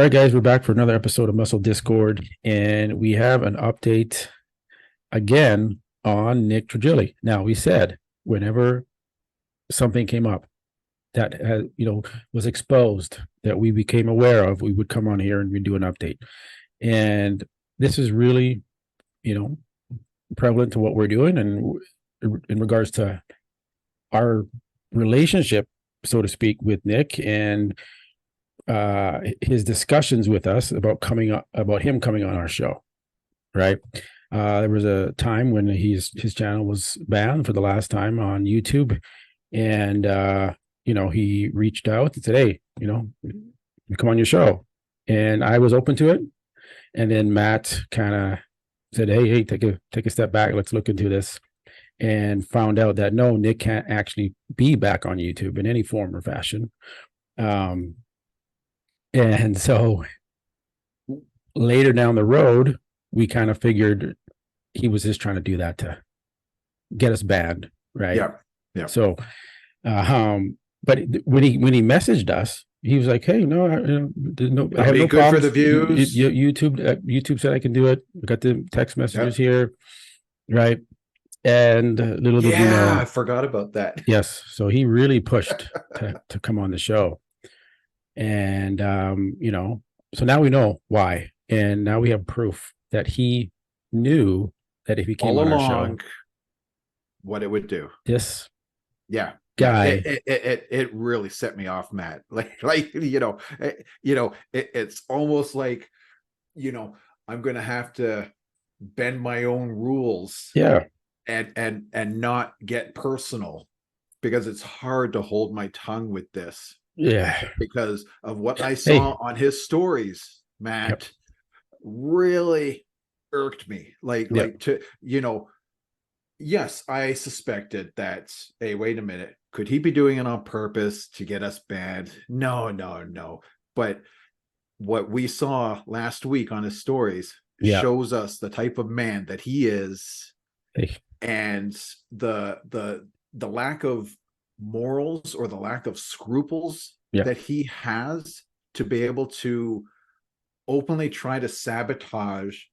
All right, guys, we're back for another episode of Muscle Discord, and we have an update again on Nick Trigili. Now, we said whenever something came up that was exposed that we became aware of, we would come on here and we do an update. And this is really, prevalent to what we're doing, and in regards to our relationship, so to speak, with Nick and his discussions with us about him coming on our show, right? There was a time when his channel was banned for the last time on YouTube, and he reached out and said, "Hey, come on your show," and I was open to it. And then Matt kind of said, "Hey, take a step back. Let's look into this," and found out that no, Nick can't actually be back on YouTube in any form or fashion. And so later down the road, we kind of figured he was just trying to do that to get us banned, right? Yeah. Yeah. So, but when he messaged us, he was like, "Hey, no, I have no good problems for the views. YouTube said I can do it. I got the text messages here, right?" And little did we know, I forgot about that. Yes, so he really pushed to come on the show. And so now we know why, and now we have proof that he knew that if he came on our show, what it would do. This guy, it really set me off, Matt. It's almost like I'm gonna have to bend my own rules, and not get personal, because it's hard to hold my tongue with this. Because of what I saw on his stories, Matt, really irked me. Yes, I suspected that, hey, wait a minute, could he be doing it on purpose to get us banned? No. But what we saw last week on his stories shows us the type of man that he is, and the lack of morals or the lack of scruples that he has to be able to openly try to sabotage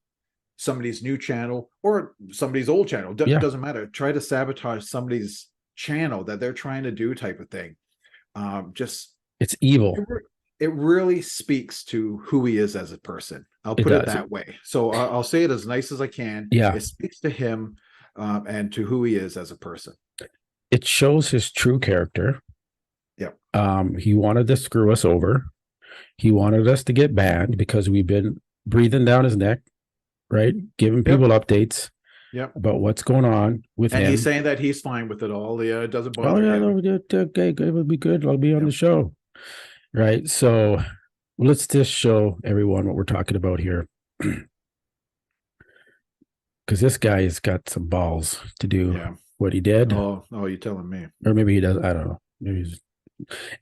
somebody's new channel or somebody's old channel. Doesn't matter. Try to sabotage somebody's channel that they're trying to do, type of thing. It's evil. It really speaks to who he is as a person. I'll put it that way. So I'll say it as nice as I can. It speaks to him and to who he is as a person. It shows his true character. He wanted to screw us over. He wanted us to get banned because we've been breathing down his neck, right? Giving people updates about what's going on with him. And he's saying that he's fine with it all. It doesn't bother him. Okay, good. It would be good. I'll be on the show. Right. So let's just show everyone what we're talking about here. Because this guy has got some balls to do what he did. Oh, you're telling me. Or maybe he does. I don't know. Maybe he's...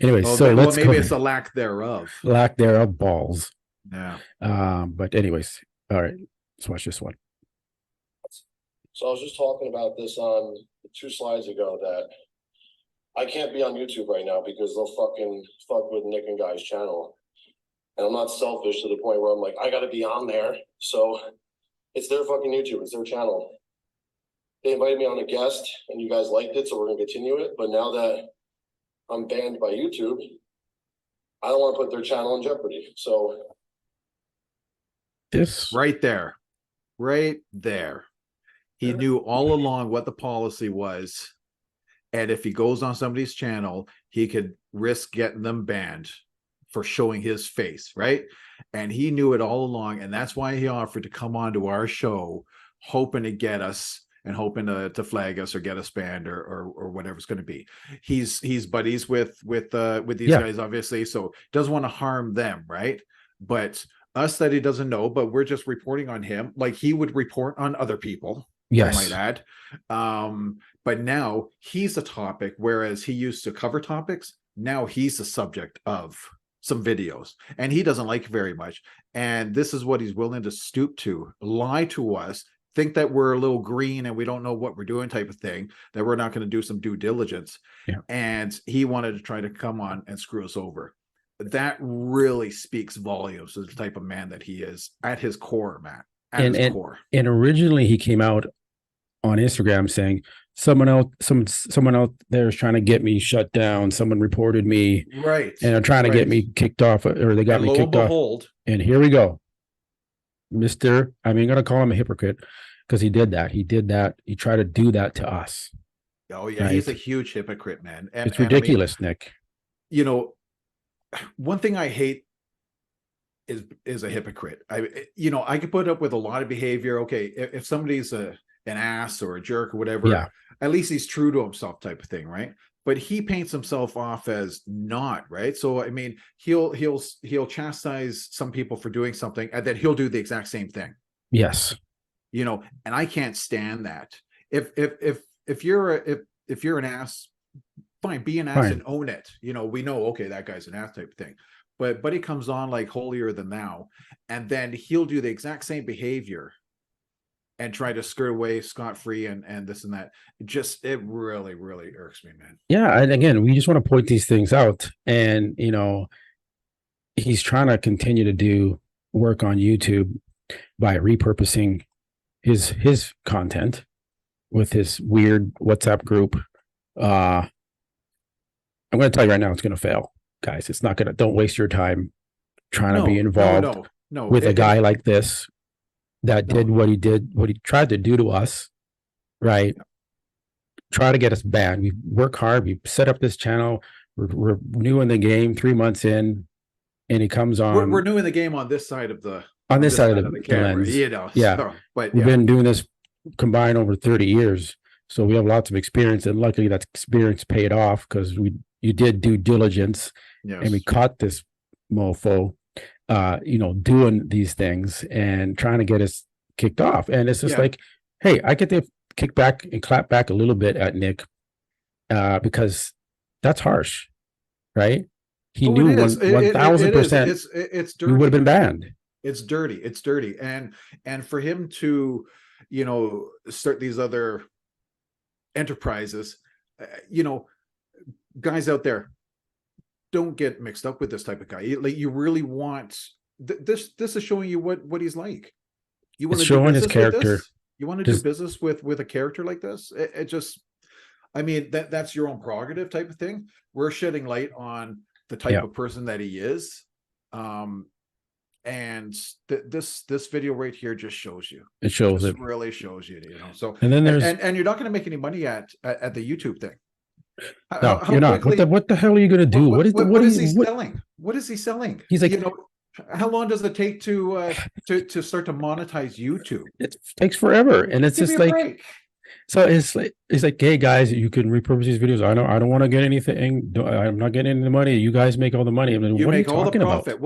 Anyway, maybe it's a lack thereof. Lack thereof balls. Yeah. But anyways, all right. Let's watch this one. So I was just talking about this on 2 slides ago, that I can't be on YouTube right now because they'll fucking fuck with Nick and Guy's channel. And I'm not selfish to the point where I'm like, I gotta be on there. So it's their fucking YouTube, it's their channel. They invited me on a guest and you guys liked it, so we're gonna continue it. But now that I'm banned by YouTube, I don't want to put their channel in jeopardy. So this right there, he knew all along what the policy was. And if he goes on somebody's channel, he could risk getting them banned for showing his face, right? And he knew it all along. And that's why he offered to come on to our show, hoping to get us and hoping to flag us or get us banned or whatever it's going to be. He's buddies with these guys, obviously, so doesn't want to harm them, right? But us that he doesn't know, but we're just reporting on him like he would report on other people. Yes, I might add. But now he's a topic, whereas he used to cover topics. Now he's the subject of some videos, and he doesn't like it very much. And this is what he's willing to stoop to: lie to us, think that we're a little green and we don't know what we're doing, type of thing, that we're not going to do some due diligence. And he wanted to try to come on and screw us over. that really speaks volumes of the type of man that he is at his core, Matt. At his core. And originally he came out on Instagram saying someone out there is trying to get me shut down. Someone reported me, right, and they're trying to get me kicked off, or they got me kicked off. And here we go, Mister. I'm going to call him a hypocrite because he did that. He did that. He tried to do that to us. Oh yeah, right? He's a huge hypocrite, man. And it's ridiculous, Nick. You know, one thing I hate is a hypocrite. I could put up with a lot of behavior. Okay, if somebody's an ass or a jerk or whatever, at least he's true to himself, type of thing, right? But he paints himself off as not, right? So I mean, he'll chastise some people for doing something, and then he'll do the exact same thing. Yes, and I can't stand that. If you're an ass, fine, be an ass and own it. We know, okay, that guy's an ass type of thing. But he comes on like holier than thou, and then he'll do the exact same behavior and try to skirt away scot-free and this and that. It really, really irks me, man. Yeah, and again, we just want to point these things out. And he's trying to continue to do work on YouTube by repurposing his content with his weird WhatsApp group. I'm going to tell you right now, it's going to fail. Guys, it's not gonna. Don't waste your time trying to be involved with a guy like this that did what he did, what he tried to do to us, right? Try to get us banned. We work hard. We set up this channel. We're new in the game, 3 months in, and he comes on. We're new in the game on this side of the side of the camera, lens. Yeah, so, but we've been doing this combined over 30 years, so we have lots of experience, and luckily that experience paid off because you did due diligence. Yes. And we caught this mofo, doing these things and trying to get us kicked off. And it's just like, hey, I get to kick back and clap back a little bit at Nick because that's harsh, right? He knew 1,000% it's dirty. We would have been banned. It's dirty. It's dirty. And for him to, start these other enterprises, guys out there, don't get mixed up with this type of guy. Like, you really want this is showing you what he's like. You want to show his character. You want to do business with a character like this. It just, I mean, that's your own prerogative type of thing. We're shedding light on the type of person that he is. And this video right here just shows you. It shows it. Really shows you, So and then there's and you're not going to make any money at the YouTube thing. No, you're not. What the hell are you going to do? What is he selling? What is he selling? He's like, how long does it take to start to monetize YouTube? It takes forever, and it's just like break. So it's like, hey guys, you can repurpose these videos. I don't want to get anything. I'm not getting any money. You guys make all the money. I mean, you what make are you all talking the profit. about?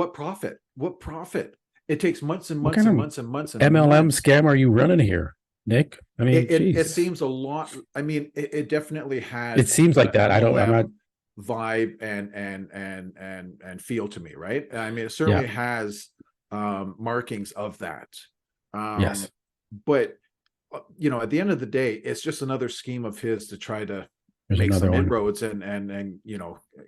What profit? It takes months and months and months and months. MLM scam are you running here, Nick? I mean, it seems a lot. I mean, it definitely has. It seems like that. I'm not vibe and feel to me, right? I mean, it certainly has markings of that. Yes, but at the end of the day, it's just another scheme of his to try to make some inroads and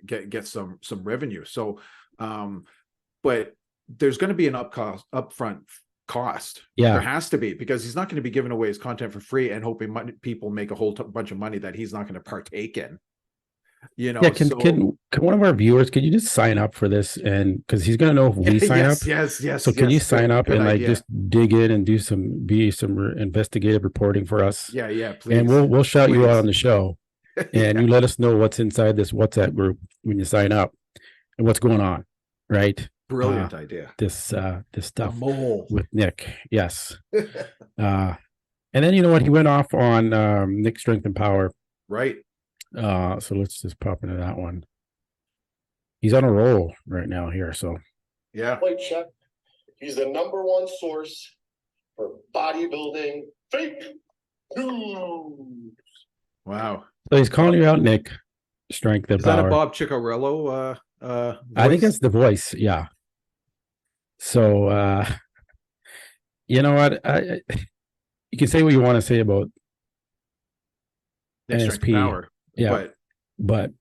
get some revenue. So, but there's going to be an upfront cost. Yeah, there has to be, because he's not going to be giving away his content for free and hoping people make a whole bunch of money that he's not going to partake in. Can one of our viewers, could you just sign up for this? And because he's going to know if we sign up. Yes. So can you sign up and just dig in and do some investigative reporting for us? Yeah, please. And we'll shout you out on the show, and you let us know what's inside this WhatsApp group when you sign up and what's going on. Right. Brilliant idea. This stuff with Nick. Yes. And then you know what? He went off on Nick Strength and Power. Right. So let's just pop into that one. He's on a roll right now here. So yeah. Check. He's the #1 source for bodybuilding fake news. Wow. So he's calling you out, Nick. Strength and Power. Is that a Bob Ciccarello? I think that's the voice. Yeah. So you know what? You can say what you want to say about NSP. Power, yeah, but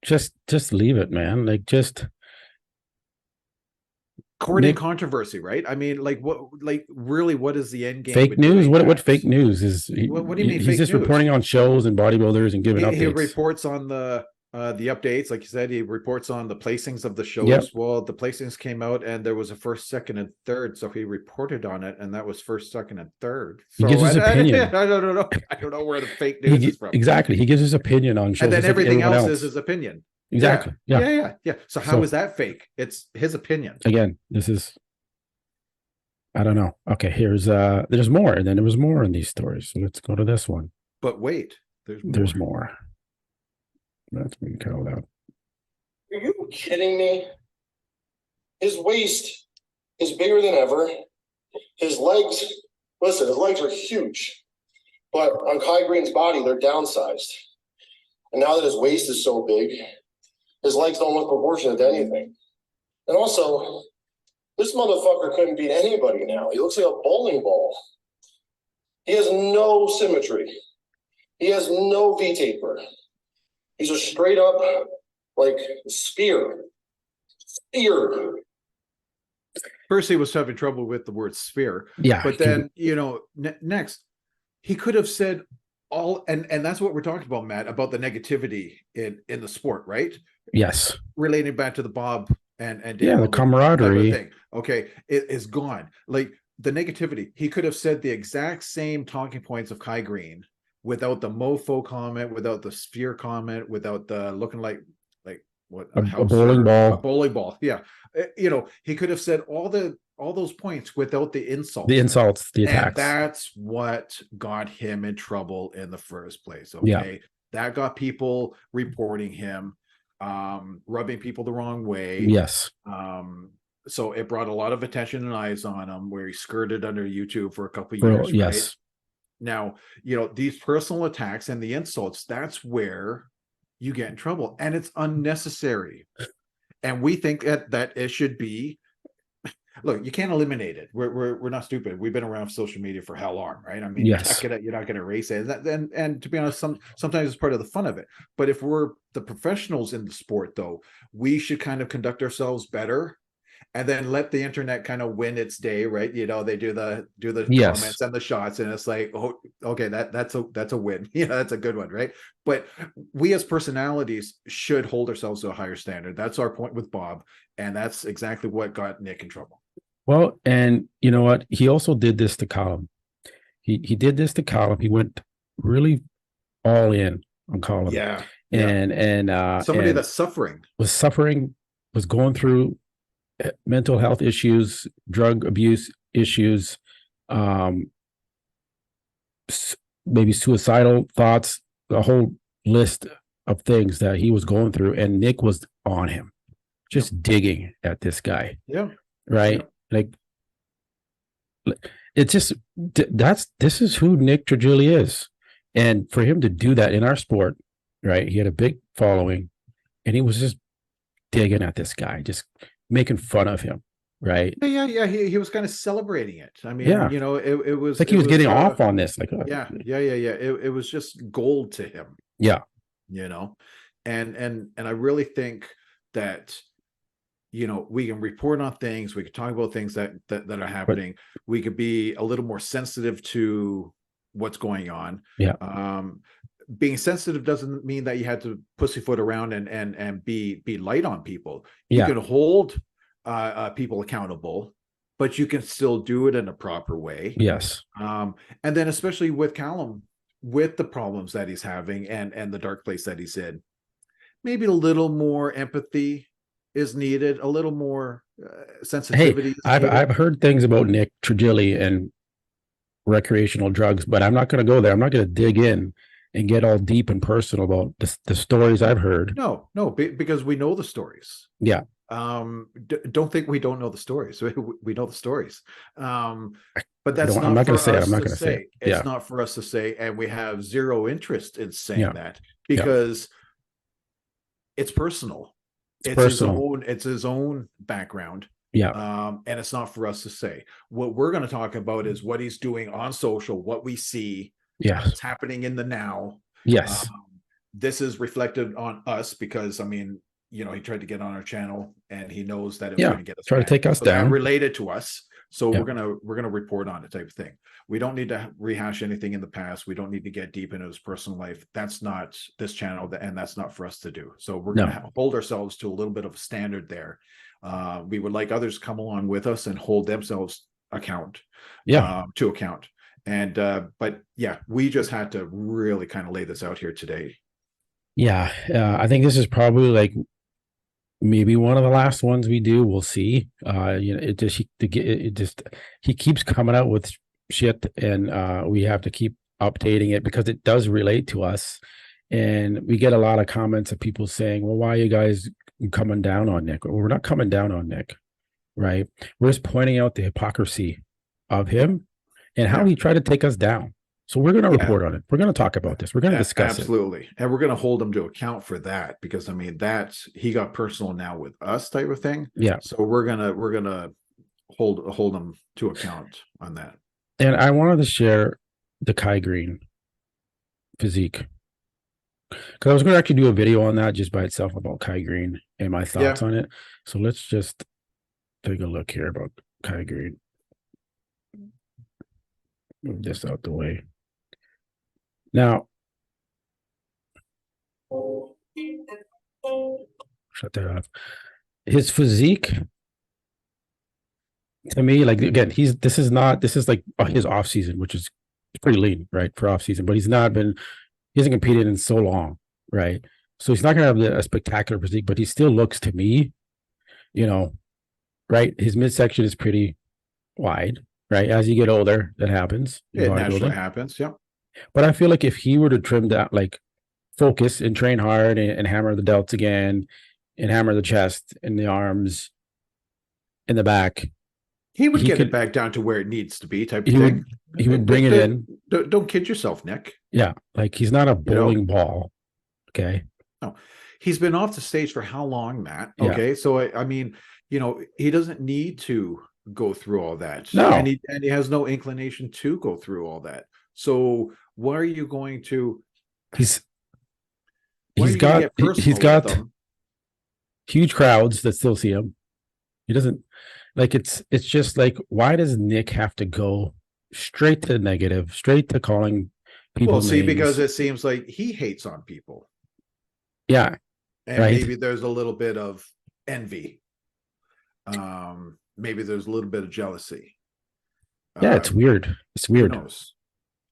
just leave it, man. Like, just Courting Nick, controversy, right? I mean, like really, what is the end game fake with news. doing What that? fake news is? What do you mean He's fake just news? reporting on shows and bodybuilders and giving He updates. reports on the updates, like you said. He reports on the placings of the Yep. shows. Well, the placings came out, and there was a first, second, and third. So he reported on it, and that was first, second, and third. He So gives his opinion. I don't know. I don't know where the fake news is from. Exactly. He gives his opinion on shows, And then just like everything everyone else is his opinion. Exactly. Yeah. Yeah. So how So- is that fake? It's his opinion. Again, this is, I don't know. Okay, there's more, and then there was more in these stories. So let's go to this one. But wait, There's more. That's been called out. Are you kidding me? His waist is bigger than ever. His legs, listen, his legs are huge. But on Kai Greene's body, they're downsized. And now that his waist is so big, his legs don't look proportionate to anything. And also, this motherfucker couldn't beat anybody now. He looks like a bowling ball. He has no symmetry. He has no V-taper. He's a straight up, like, spear. Spear. First, he was having trouble with the word sphere. Yeah. But then, next, he could have said all, and that's what we're talking about, Matt, about the negativity in the sport, right? Yes. Relating back to the Bob and Yeah, the camaraderie. thing. Okay, it is gone. Like the negativity, he could have said the exact same talking points of Kai Greene without the mofo comment, without the sphere comment, without the looking like what A bowling ball. a bowling ball. Yeah, he could have said all those points without the insults. The insults, the And attacks. that's what got him in trouble in the first place. Okay, that got people reporting him, rubbing people the wrong way. Yes. So it brought a lot of attention and eyes on him, where he skirted under YouTube for a couple of Bro, years. yes. Right? Now, these personal attacks and the insults, that's where you get in trouble, and it's unnecessary. And we think that it should be, look, you can't eliminate it. We're not stupid. We've been around social media for how long, right? I mean, Yes. you're not gonna erase it. And to be honest, sometimes it's part of the fun of it. But if we're the professionals in the sport, though, we should kind of conduct ourselves better, and then let the internet kind of win its day, right? They do the Yes. comments and the shots, and it's like, oh, okay, that's a win. Yeah, that's a good one, right? But we as personalities should hold ourselves to a higher standard. That's our point with Bob, and that's exactly what got Nick in trouble. Well, and you know what? He also did this to Colin. He did this to Colin. He went really all in on Colin. Yeah. And Somebody and that's suffering. was going through mental health issues, drug abuse issues, maybe suicidal thoughts, a whole list of things that he was going through, and Nick was on him, just digging at this guy. Yeah. Right. Like, it's just, this is who Nick Trigili is. And for him to do that in our sport, right? He had a big following, and he was just digging at this guy, just making fun of him. Right. Yeah. He was kind of celebrating it. I mean, Yeah. it was like he was getting off on this. Like, yeah. It was just gold to him. Yeah. And I really think that, we can report on things, we could talk about things that are happening. We could be a little more sensitive to what's going on. Yeah. Being sensitive doesn't mean that you had to pussyfoot around and be light on people. Yeah. You can hold people accountable, but you can still do it in a proper way. Yes. And then especially with Callum, with the problems that he's having and the dark place that he's in, maybe a little more empathy is needed, a little more sensitivity. Hey, I've heard things about Nick Trigili and recreational drugs, but I'm not going to go there. I'm not going to dig in and get all deep and personal about the stories I've heard. No, because we know the stories. Yeah. Don't think we don't know the stories. We know the stories. But that's I'm not going to say it. I'm not going to say it. It's not for us to say, and we have zero interest in saying that, because it's personal. It's his own background. Yeah. And it's not for us to say. What we're going to talk about is what he's doing on social, what we see. Yes. What's happening in the now. Yes. this is reflected on us because, I mean, you know, he tried to get on our channel and he knows that it was Yeah, going to get us try to banned. take us So that down. related to us. So Yeah. we're gonna report on it, type of thing. We don't need to rehash anything in the past. We don't need to get deep into his personal life. That's not this channel, and that's not for us to do. So we're gonna hold ourselves to a little bit of a standard there. We would like others to come along with us and hold themselves to account. And but yeah, we just had to really kind of lay this out here today. Yeah, I think this is probably like maybe one of the last ones we do. We'll see. You know, he keeps coming out with shit, and we have to keep updating it because it does relate to us. And we get a lot of comments of people saying, well, why are you guys coming down on Nick? Well, we're not coming down on Nick, right? We're just pointing out the hypocrisy of him and how he tried to take us down. So we're going to report on it. We're going to talk about this. We're going to discuss it. And we're going to hold him to account for that, because I mean, he got personal now with us, type of thing. Yeah. So we're going to hold him to account on that. And I wanted to share the Kai Greene physique, because I was going to actually do a video on that just by itself about Kai Greene and my thoughts on it. So let's just take a look here about Kai Greene. Move this out the way. Now, shut that off. His physique, to me, like, again, this is like his off season, which is pretty lean, right, for off season. But he hasn't competed in so long, right? So he's not going to have a spectacular physique, but he still looks, to me, you know, right. His midsection is pretty wide, right? As you get older, that happens. It naturally happens, yeah. But I feel like if he were to trim that, like focus and train hard and hammer the delts again and hammer the chest and the arms and the back, he would get it back down to where it needs to be, type of thing. He would bring it in. Don't kid yourself, Nick. Yeah, like he's not a bowling ball. Okay. No, he's been off the stage for how long, Matt? Yeah. Okay, so I mean, you know, he doesn't need to go through all that. No, and he has no inclination to go through all that. So why are you going to? He's got huge crowds that still see him. He doesn't like it's just like, why does Nick have to go straight to negative, straight to calling people? Well, see, because it seems like he hates on people. Yeah. And maybe there's a little bit of envy. Maybe there's a little bit of jealousy. Yeah, it's weird. It's weird. Who knows?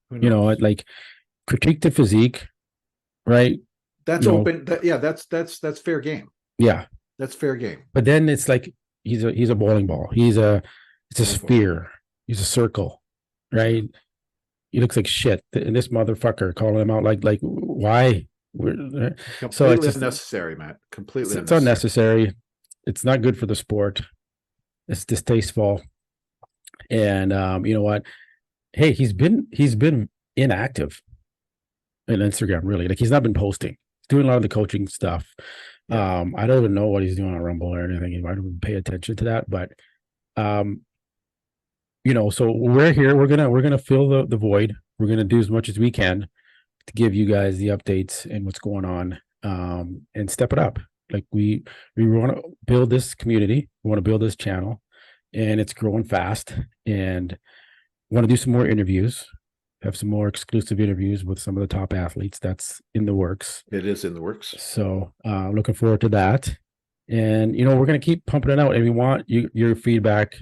You know, like, critique the physique, right? That's open. That's fair game. Yeah, that's fair game. But then it's like he's a bowling ball. It's a sphere. He's a circle, right? He looks like shit. And this motherfucker calling him out like why? So it's unnecessary, Matt. Completely. It's unnecessary. It's not good for the sport. It's distasteful. And you know what? Hey, he's been inactive in Instagram, really. Like, he's not been posting. He's doing a lot of the coaching stuff. I don't even know what he's doing on Rumble or anything. I don't even pay attention to that. But you know, so we're here. We're gonna fill the void. We're gonna do as much as we can to give you guys the updates and what's going on, and step it up. Like, we want to build this community. We want to build this channel, and it's growing fast. And want to do some more interviews, have some more exclusive interviews with some of the top athletes. That's in the works. It is in the works. So looking forward to that. And, you know, we're going to keep pumping it out, and we want your feedback.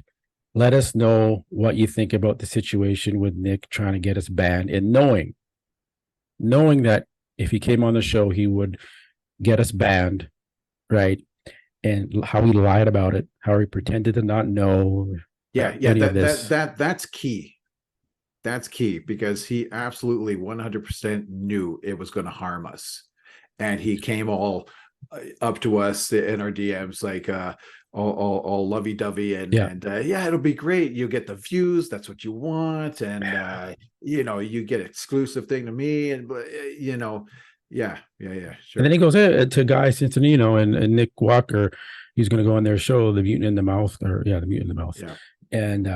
Let us know what you think about the situation with Nick trying to get us banned, and knowing that if he came on the show, he would get us banned, right? And how he lied about it, how he pretended to not know. That's key. That's key, because he absolutely 100% knew it was going to harm us. And he came all up to us in our DMs, like all lovey-dovey and it'll be great. You'll get the views. That's what you want. And, you know, you get exclusive thing to me. And, you know, sure. And then he goes to Guy Centinino and Nick Walker. He's going to go on their show, The Mutant in the Mouth, The Mutant in the Mouth. Yeah. And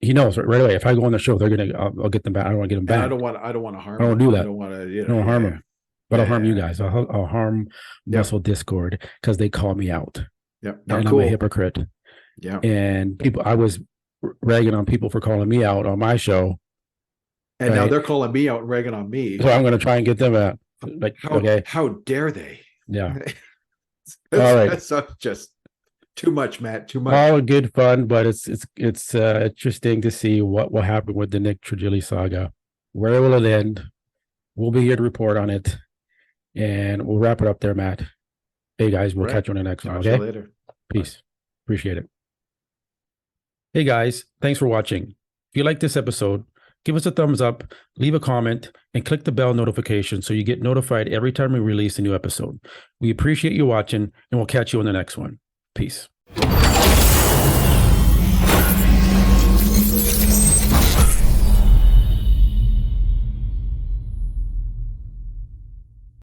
he knows right away. If I go on the show, I'll get them back. I don't want to get them And back. I don't want to harm. I don't them. do that. I don't want to, I don't harm them, but I'll harm you Yeah. guys. I'll harm Yeah. Muscle Discord because they call me out. Yep. And Not cool. I'm a hypocrite. Yeah. And I was ragging on people for calling me out on my show. And now right? they're calling me out and ragging on me. So I'm going to try and get them out. Like, okay. How dare they? Yeah. All right. That's just too much, Matt. Too much. All good fun, but it's interesting to see what will happen with the Nick Trigili saga. Where will it end? We'll be here to report on it, and we'll wrap it up there, Matt. Hey guys, we'll catch you on the next one. Talk to Okay. you later. Peace. Appreciate it. Hey guys, thanks for watching. If you like this episode, give us a thumbs up, leave a comment, and click the bell notification so you get notified every time we release a new episode. We appreciate you watching, and we'll catch you on the next one. Peace.